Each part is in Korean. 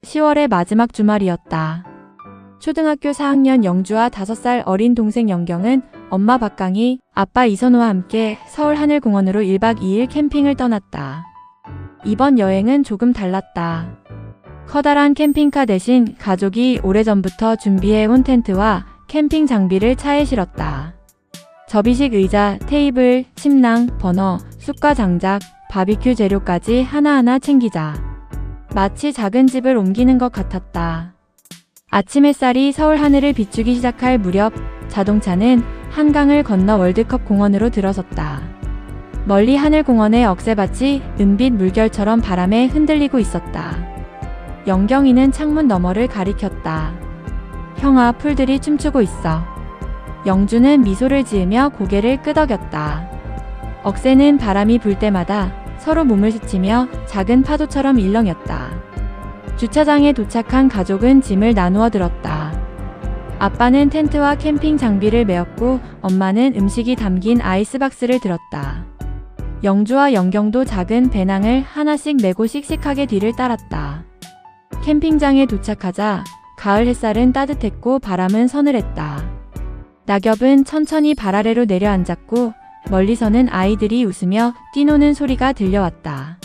10월의 마지막 주말이었다. 초등학교 4학년 영주와 5살 어린 동생 영경은 엄마 박강희, 아빠 이선호와 함께 서울 하늘공원으로 1박 2일 캠핑을 떠났다. 이번 여행은 조금 달랐다. 커다란 캠핑카 대신 가족이 오래전부터 준비해온 텐트와 캠핑 장비를 차에 실었다. 접이식 의자, 테이블, 침낭, 버너, 숯과 장작, 바비큐 재료까지 하나하나 챙기자. 마치 작은 집을 옮기는 것 같았다. 아침 햇살이 서울 하늘을 비추기 시작할 무렵 자동차는 한강을 건너 월드컵 공원으로 들어섰다. 멀리 하늘공원의 억새밭이 은빛 물결처럼 바람에 흔들리고 있었다. 영경이는 창문 너머를 가리켰다. 형아, 풀들이 춤추고 있어. 영주는 미소를 지으며 고개를 끄덕였다. 억새는 바람이 불 때마다 서로 몸을 스치며 작은 파도처럼 일렁였다. 주차장에 도착한 가족은 짐을 나누어 들었다. 아빠는 텐트와 캠핑 장비를 메었고 엄마는 음식이 담긴 아이스박스를 들었다. 영주와 영경도 작은 배낭을 하나씩 메고 씩씩하게 뒤를 따랐다. 캠핑장에 도착하자 가을 햇살은 따뜻했고 바람은 서늘했다. 낙엽은 천천히 발 아래로 내려앉았고 멀리서는 아이들이 웃으며 뛰노는 소리가 들려왔다.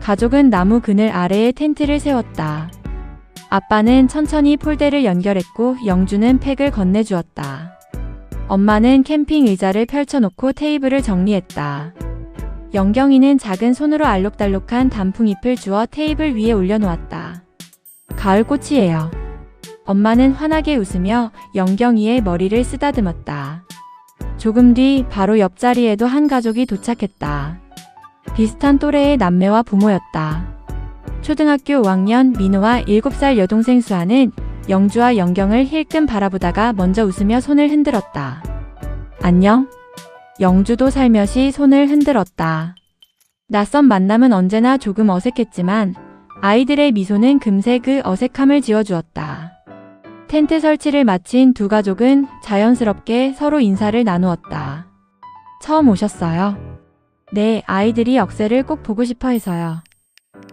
가족은 나무 그늘 아래에 텐트를 세웠다. 아빠는 천천히 폴대를 연결했고 영주는 팩을 건네주었다. 엄마는 캠핑 의자를 펼쳐놓고 테이블을 정리했다. 영경이는 작은 손으로 알록달록한 단풍잎을 주워 테이블 위에 올려놓았다. 가을꽃이에요. 엄마는 환하게 웃으며 영경이의 머리를 쓰다듬었다. 조금 뒤 바로 옆자리에도 한 가족이 도착했다. 비슷한 또래의 남매와 부모였다. 초등학교 5학년 민우와 7살 여동생 수아는 영주와 영경을 힐끔 바라보다가 먼저 웃으며 손을 흔들었다. 안녕? 영주도 살며시 손을 흔들었다. 낯선 만남은 언제나 조금 어색했지만 아이들의 미소는 금세 그 어색함을 지워주었다. 텐트 설치를 마친 두 가족은 자연스럽게 서로 인사를 나누었다. 처음 오셨어요? 네, 아이들이 억새를 꼭 보고 싶어 해서요.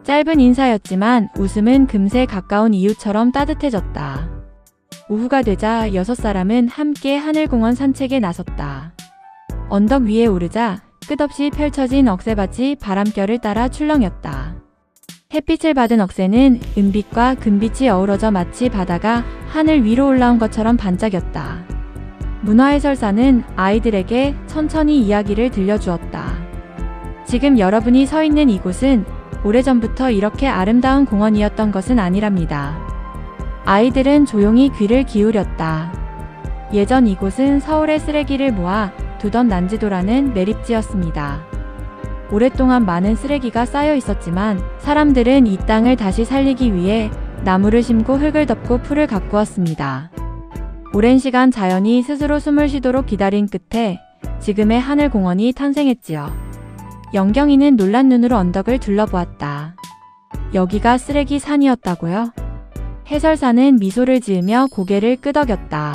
짧은 인사였지만 웃음은 금세 가까운 이웃처럼 따뜻해졌다. 오후가 되자 6사람은 함께 하늘공원 산책에 나섰다. 언덕 위에 오르자 끝없이 펼쳐진 억새밭이 바람결을 따라 출렁였다. 햇빛을 받은 억새는 은빛과 금빛이 어우러져 마치 바다가 하늘 위로 올라온 것처럼 반짝였다. 문화해설사는 아이들에게 천천히 이야기를 들려주었다. 지금 여러분이 서 있는 이곳은 오래전부터 이렇게 아름다운 공원이었던 것은 아니랍니다. 아이들은 조용히 귀를 기울였다. 예전 이곳은 서울의 쓰레기를 모아 두던 난지도라는 매립지였습니다. 오랫동안 많은 쓰레기가 쌓여 있었지만 사람들은 이 땅을 다시 살리기 위해 나무를 심고 흙을 덮고 풀을 가꾸었습니다. 오랜 시간 자연이 스스로 숨을 쉬도록 기다린 끝에 지금의 하늘공원이 탄생했지요. 영경이는 놀란 눈으로 언덕을 둘러보았다. 여기가 쓰레기 산이었다고요? 해설사는 미소를 지으며 고개를 끄덕였다.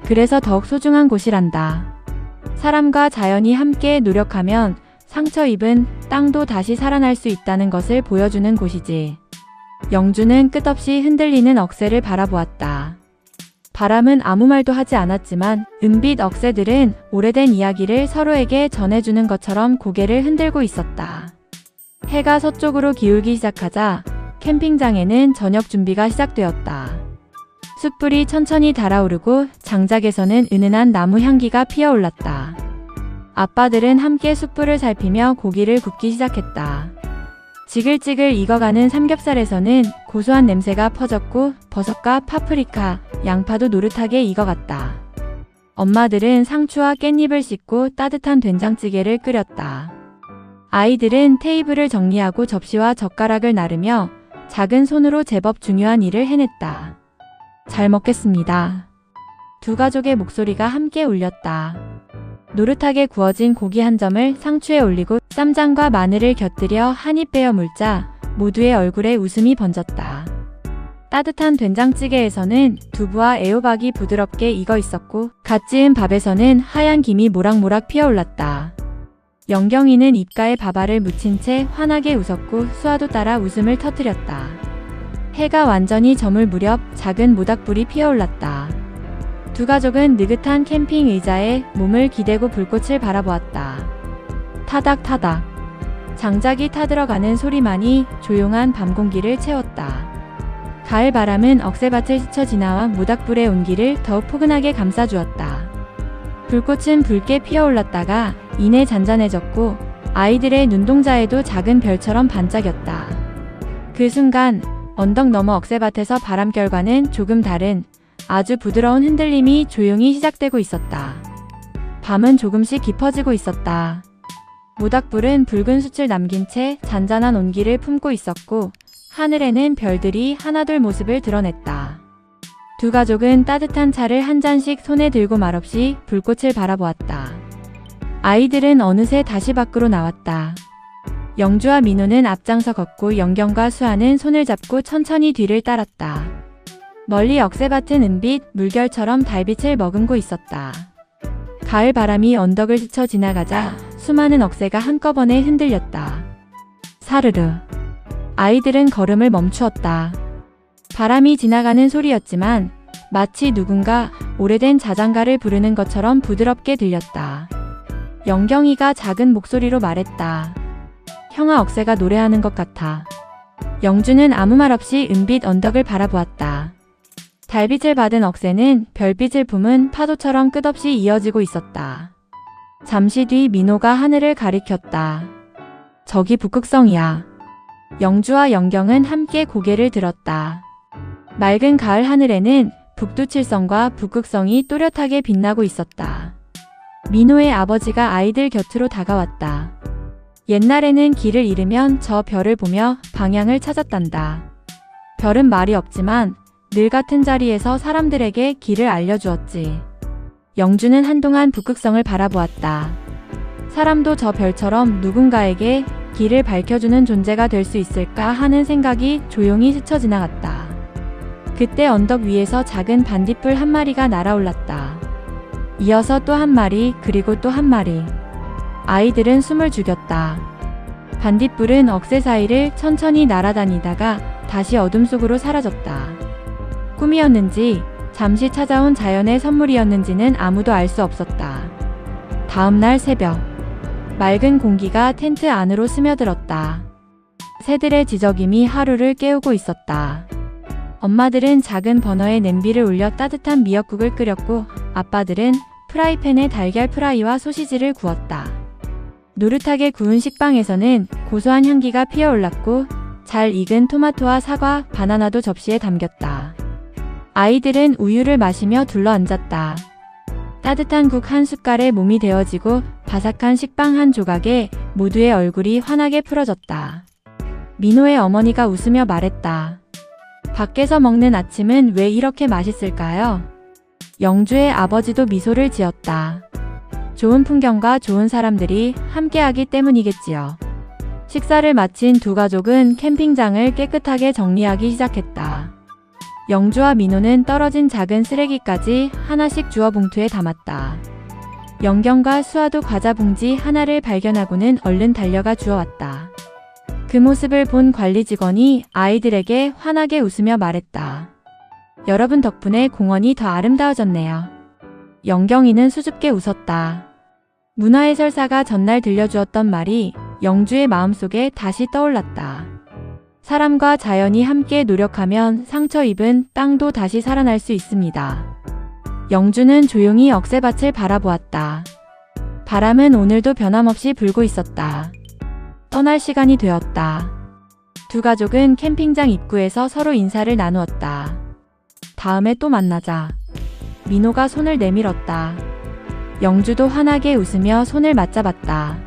그래서 더욱 소중한 곳이란다. 사람과 자연이 함께 노력하면 상처 입은 땅도 다시 살아날 수 있다는 것을 보여주는 곳이지. 영주는 끝없이 흔들리는 억새를 바라보았다. 바람은 아무 말도 하지 않았지만 은빛 억새들은 오래된 이야기를 서로에게 전해주는 것처럼 고개를 흔들고 있었다. 해가 서쪽으로 기울기 시작하자 캠핑장에는 저녁 준비가 시작되었다. 숯불이 천천히 달아오르고 장작에서는 은은한 나무 향기가 피어올랐다. 아빠들은 함께 숯불을 살피며 고기를 굽기 시작했다. 지글지글 익어가는 삼겹살에서는 고소한 냄새가 퍼졌고 버섯과 파프리카, 양파도 노릇하게 익어갔다. 엄마들은 상추와 깻잎을 씻고 따뜻한 된장찌개를 끓였다. 아이들은 테이블을 정리하고 접시와 젓가락을 나르며 작은 손으로 제법 중요한 일을 해냈다. 잘 먹겠습니다. 두 가족의 목소리가 함께 울렸다. 노릇하게 구워진 고기 한 점을 상추에 올리고 쌈장과 마늘을 곁들여 한 입 베어 물자 모두의 얼굴에 웃음이 번졌다. 따뜻한 된장찌개에서는 두부와 애호박이 부드럽게 익어 있었고 갓 지은 밥에서는 하얀 김이 모락모락 피어올랐다. 영경이는 입가에 밥알을 묻힌 채 환하게 웃었고 수아도 따라 웃음을 터뜨렸다. 해가 완전히 저물 무렵 작은 모닥불이 피어올랐다. 두 가족은 느긋한 캠핑 의자에 몸을 기대고 불꽃을 바라보았다. 타닥타닥. 장작이 타들어가는 소리만이 조용한 밤 공기를 채웠다. 가을 바람은 억새밭을 스쳐 지나와 모닥불의 온기를 더욱 포근하게 감싸주었다. 불꽃은 붉게 피어올랐다가 이내 잔잔해졌고 아이들의 눈동자에도 작은 별처럼 반짝였다. 그 순간 언덕 너머 억새밭에서 바람결과는 조금 다른 아주 부드러운 흔들림이 조용히 시작되고 있었다. 밤은 조금씩 깊어지고 있었다. 모닥불은 붉은 숯을 남긴 채 잔잔한 온기를 품고 있었고 하늘에는 별들이 하나둘 모습을 드러냈다. 두 가족은 따뜻한 차를 한 잔씩 손에 들고 말없이 불꽃을 바라보았다. 아이들은 어느새 다시 밖으로 나왔다. 영주와 민호는 앞장서 걷고 영경과 수아는 손을 잡고 천천히 뒤를 따랐다. 멀리 억새밭은 은빛 물결처럼 달빛을 머금고 있었다. 가을 바람이 언덕을 스쳐 지나가자 수많은 억새가 한꺼번에 흔들렸다. 사르르. 아이들은 걸음을 멈추었다. 바람이 지나가는 소리였지만 마치 누군가 오래된 자장가를 부르는 것처럼 부드럽게 들렸다. 영경이가 작은 목소리로 말했다. 형아, 억새가 노래하는 것 같아. 영주는 아무 말 없이 은빛 언덕을 바라보았다. 달빛을 받은 억새는 별빛을 품은 파도처럼 끝없이 이어지고 있었다. 잠시 뒤 민호가 하늘을 가리켰다. 저기 북극성이야. 영주와 영경은 함께 고개를 들었다. 맑은 가을 하늘에는 북두칠성과 북극성이 또렷하게 빛나고 있었다. 민호의 아버지가 아이들 곁으로 다가왔다. 옛날에는 길을 잃으면 저 별을 보며 방향을 찾았단다. 별은 말이 없지만 늘 같은 자리에서 사람들에게 길을 알려주었지. 영주는 한동안 북극성을 바라보았다. 사람도 저 별처럼 누군가에게 길을 밝혀주는 존재가 될 수 있을까 하는 생각이 조용히 스쳐 지나갔다. 그때 언덕 위에서 작은 반딧불 한 마리가 날아올랐다. 이어서 또 한 마리, 그리고 또 한 마리. 아이들은 숨을 죽였다. 반딧불은 억새 사이를 천천히 날아다니다가 다시 어둠 속으로 사라졌다. 꿈이었는지 잠시 찾아온 자연의 선물이었는지는 아무도 알 수 없었다. 다음 날 새벽. 맑은 공기가 텐트 안으로 스며들었다. 새들의 지저귀이 하루를 깨우고 있었다. 엄마들은 작은 버너에 냄비를 올려 따뜻한 미역국을 끓였고 아빠들은 프라이팬에 달걀 프라이와 소시지를 구웠다. 노릇하게 구운 식빵에서는 고소한 향기가 피어올랐고 잘 익은 토마토와 사과, 바나나도 접시에 담겼다. 아이들은 우유를 마시며 둘러앉았다. 따뜻한 국 한 숟갈에 몸이 데워지고 바삭한 식빵 한 조각에 모두의 얼굴이 환하게 풀어졌다. 민호의 어머니가 웃으며 말했다. 밖에서 먹는 아침은 왜 이렇게 맛있을까요? 영주의 아버지도 미소를 지었다. 좋은 풍경과 좋은 사람들이 함께하기 때문이겠지요. 식사를 마친 두 가족은 캠핑장을 깨끗하게 정리하기 시작했다. 영주와 민호는 떨어진 작은 쓰레기까지 하나씩 주워 봉투에 담았다. 영경과 수아도 과자 봉지 하나를 발견하고는 얼른 달려가 주워왔다. 그 모습을 본 관리 직원이 아이들에게 환하게 웃으며 말했다. 여러분 덕분에 공원이 더 아름다워졌네요. 영경이는 수줍게 웃었다. 문화해설사가 전날 들려주었던 말이 영주의 마음속에 다시 떠올랐다. 사람과 자연이 함께 노력하면 상처 입은 땅도 다시 살아날 수 있습니다. 영주는 조용히 억새밭을 바라보았다. 바람은 오늘도 변함없이 불고 있었다. 떠날 시간이 되었다. 두 가족은 캠핑장 입구에서 서로 인사를 나누었다. 다음에 또 만나자. 민호가 손을 내밀었다. 영주도 환하게 웃으며 손을 맞잡았다.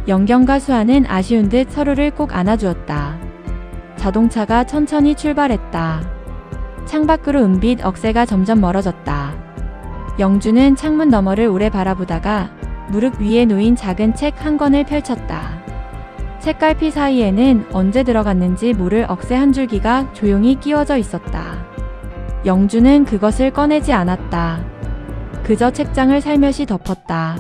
영경과 수아는 아쉬운 듯 서로를 꼭 안아주었다. 자동차가 천천히 출발했다. 창밖으로 은빛 억새가 점점 멀어졌다. 영주는 창문 너머를 오래 바라보다가 무릎 위에 놓인 작은 책 한 권을 펼쳤다. 책갈피 사이에는 언제 들어갔는지 모를 억새 한 줄기가 조용히 끼워져 있었다. 영주는 그것을 꺼내지 않았다. 그저 책장을 살며시 덮었다.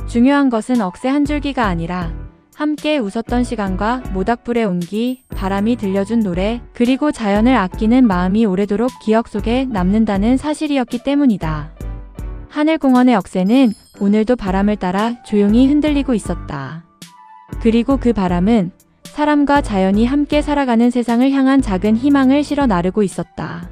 중요한 것은 억새 한 줄기가 아니라 함께 웃었던 시간과 모닥불의 온기, 바람이 들려준 노래, 그리고 자연을 아끼는 마음이 오래도록 기억 속에 남는다는 사실이었기 때문이다. 하늘공원의 억새는 오늘도 바람을 따라 조용히 흔들리고 있었다. 그리고 그 바람은 사람과 자연이 함께 살아가는 세상을 향한 작은 희망을 실어 나르고 있었다.